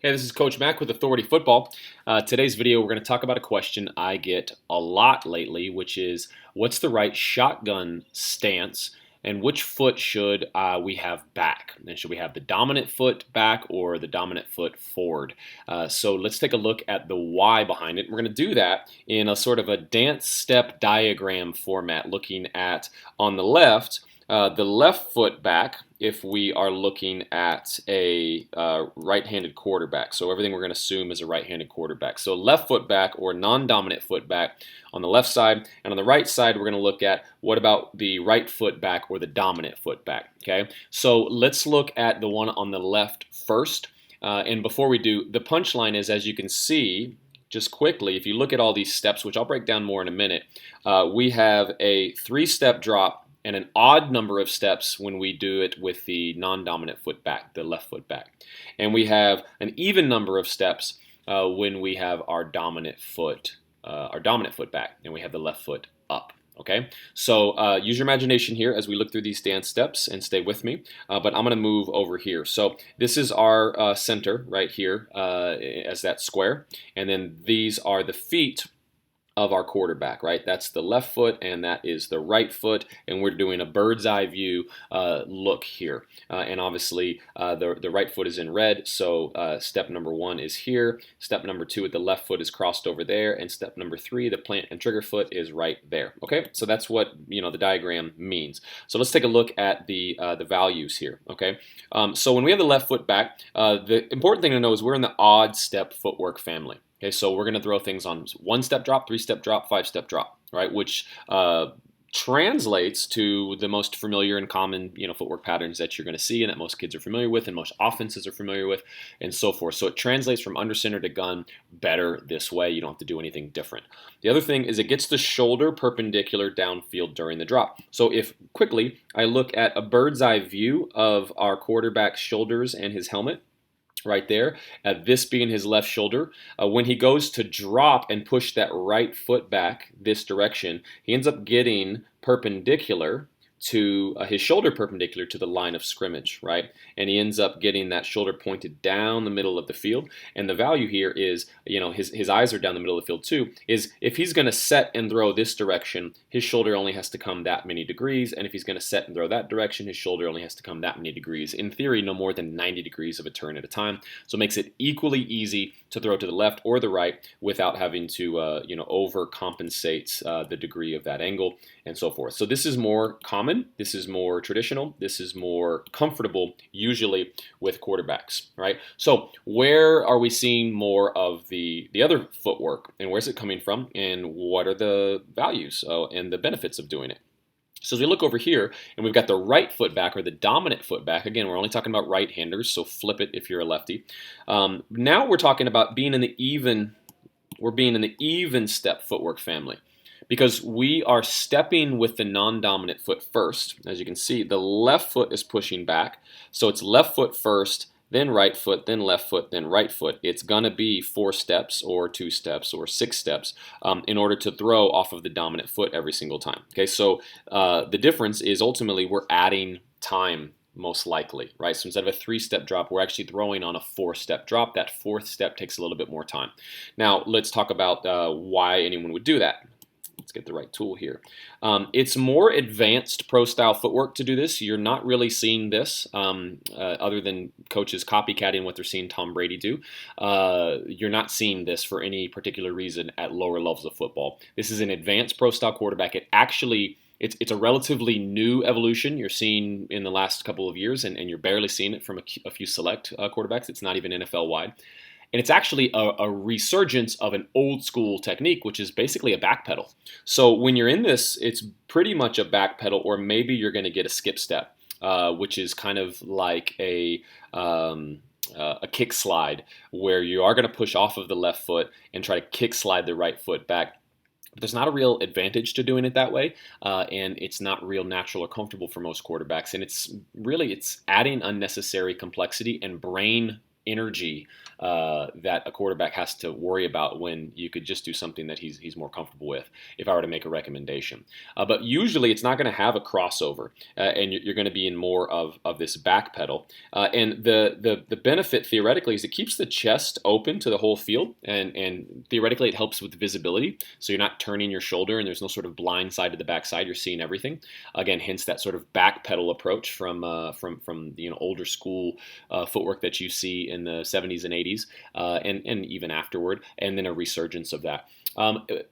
Hey, this is Coach Mac with Authority Football. Today's video, we're going to talk about a question I get a lot lately, which is what's the right shotgun stance and which foot should we have back? And should we have the dominant foot back or the dominant foot forward? So let's take a look at the why behind it. We're going to do that in a sort of a dance step diagram format, looking at on the left foot back if we are looking at a right-handed quarterback. So everything we're going to assume is a right-handed quarterback. So left foot back or non-dominant foot back on the left side. And on the right side, we're going to look at what about the right foot back or the dominant foot back. Okay, so let's look at the one on the left first. And before we do, the punchline is, as you can see, just quickly, if you look at all these steps, which I'll break down more in a minute, we have a 3-step drop and an odd number of steps when we do it with the non-dominant foot back, the left foot back. And we have an even number of steps when we have our dominant foot back, and we have the left foot up. Okay, so use your imagination here as we look through these dance steps and stay with me. But I'm going to move over here. So this is our center right here as that square, and then these are the feet of our quarterback, right? That's the left foot and that is the right foot, and we're doing a bird's eye view look here. And obviously the right foot is in red, so step number 1 is here. Step number 2 with the left foot is crossed over there, and step number 3, the plant and trigger foot, is right there. Okay, so that's what the diagram means. So let's take a look at the values here. Okay, so when we have the left foot back, the important thing to know is we're in the odd step footwork family. Okay, so we're going to throw things on 1-step drop, 3-step drop, 5-step drop, right? Which translates to the most familiar and common, footwork patterns that you're going to see and that most kids are familiar with and most offenses are familiar with, and so forth. So it translates from under center to gun better this way. You don't have to do anything different. The other thing is it gets the shoulder perpendicular downfield during the drop. So if quickly I look at a bird's eye view of our quarterback's shoulders and his helmet, right there, this being his left shoulder. When he goes to drop and push that right foot back this direction, he ends up getting perpendicular to his shoulder perpendicular to the line of scrimmage, right? And he ends up getting that shoulder pointed down the middle of the field. And the value here is, his eyes are down the middle of the field too, is if he's going to set and throw this direction, his shoulder only has to come that many degrees. And if he's going to set and throw that direction, his shoulder only has to come that many degrees. In theory, no more than 90 degrees of a turn at a time. So it makes it equally easy to throw to the left or the right without having to, overcompensate the degree of that angle and so forth. So this is more common. This is more traditional. This is more comfortable usually with quarterbacks, right? So where are we seeing more of the other footwork, and where's it coming from, and what are the values and the benefits of doing it? So as we look over here, and we've got the right foot back or the dominant foot back. Again, we're only talking about right-handers, so flip it if you're a lefty. Now we're talking about being in the even step footwork family, because we are stepping with the non-dominant foot first. As you can see, the left foot is pushing back, so it's left foot first, then right foot, then left foot, then right foot. It's going to be 4 steps or 2 steps or 6 steps in order to throw off of the dominant foot every single time. Okay, so the difference is ultimately we're adding time most likely, right? So instead of a 3-step drop, we're actually throwing on a 4-step drop. That 4th step takes a little bit more time. Now, let's talk about why anyone would do that. Let's get the right tool here. It's more advanced pro-style footwork to do this. You're not really seeing this other than coaches copycatting what they're seeing Tom Brady do. You're not seeing this for any particular reason at lower levels of football. This is an advanced pro-style quarterback. It's a relatively new evolution you're seeing in the last couple of years, and you're barely seeing it from a few select quarterbacks. It's not even NFL-wide. And it's actually a resurgence of an old school technique, which is basically a back pedal. So when you're in this, it's pretty much a back pedal, or maybe you're going to get a skip step, which is kind of like a kick slide, where you are going to push off of the left foot and try to kick slide the right foot back. But there's not a real advantage to doing it that way, and it's not real natural or comfortable for most quarterbacks. And it's adding unnecessary complexity and brain energy that a quarterback has to worry about when you could just do something that he's more comfortable with, if I were to make a recommendation. But usually it's not going to have a crossover, and you're going to be in more of this back pedal. And the benefit theoretically is it keeps the chest open to the whole field, and theoretically it helps with visibility. So you're not turning your shoulder, and there's no sort of blind side to the back side. You're seeing everything. Again, hence that sort of back pedal approach from older school footwork that you see in the 70s and 80s, and even afterward, and then a resurgence of that.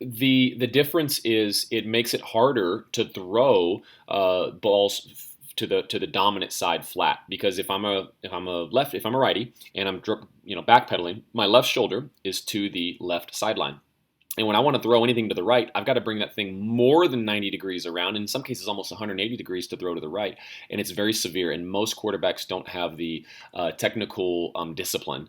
The difference is it makes it harder to throw balls to the dominant side flat, because if I'm a righty and I'm backpedaling, my left shoulder is to the left sideline. And when I want to throw anything to the right, I've got to bring that thing more than 90 degrees around, in some cases almost 180 degrees to throw to the right. And it's very severe, and most quarterbacks don't have the technical discipline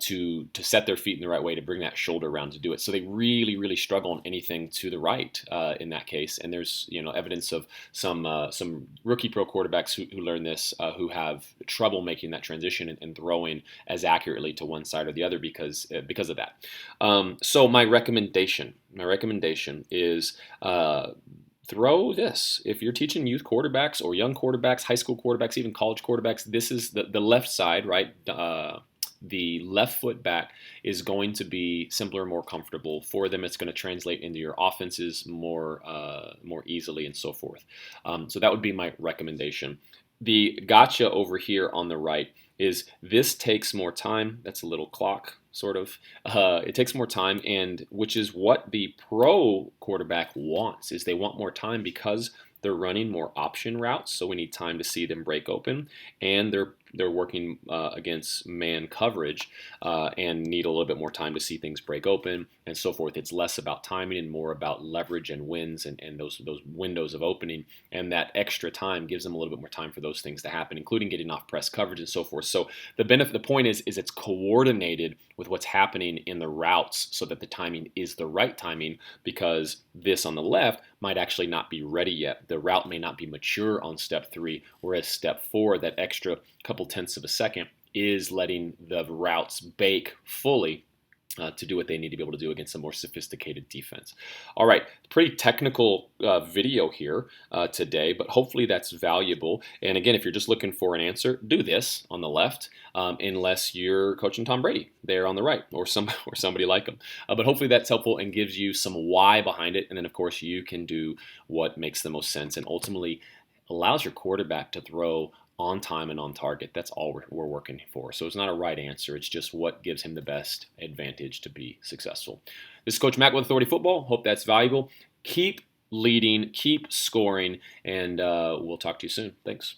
to set their feet in the right way to bring that shoulder around to do it. So they really, really struggle on anything to the right in that case. And there's evidence of some rookie pro quarterbacks who learn this, who have trouble making that transition and throwing as accurately to one side or the other because of that. So my recommendation is throw this. If you're teaching youth quarterbacks or young quarterbacks, high school quarterbacks, even college quarterbacks, this is the left side, right? The left foot back is going to be simpler, more comfortable for them. It's going to translate into your offenses more easily and so forth. So that would be my recommendation. The gotcha over here on the right is this takes more time. That's a little clock, sort of. It takes more time, and which is what the pro quarterback wants, is they want more time because they're running more option routes, so we need time to see them break open, and they're working against man coverage and need a little bit more time to see things break open and so forth. It's less about timing and more about leverage and wins and those windows of opening, and that extra time gives them a little bit more time for those things to happen, including getting off press coverage and so forth. So the point is it's coordinated with what's happening in the routes so that the timing is the right timing, because this on the left might actually not be ready yet. The route may not be mature on step 3, whereas step 4, that extra couple tenths of a second, is letting the routes bake fully to do what they need to be able to do against a more sophisticated defense. All right, pretty technical video here today, but hopefully that's valuable. And again, if you're just looking for an answer, do this on the left, unless you're coaching Tom Brady there on the right, or somebody like him. But hopefully that's helpful and gives you some why behind it. And then, of course, you can do what makes the most sense and ultimately allows your quarterback to throw on time and on target. That's all we're working for. So it's not a right answer. It's just what gives him the best advantage to be successful. This is Coach Mac with Authority Football. Hope that's valuable. Keep leading, keep scoring, and we'll talk to you soon. Thanks.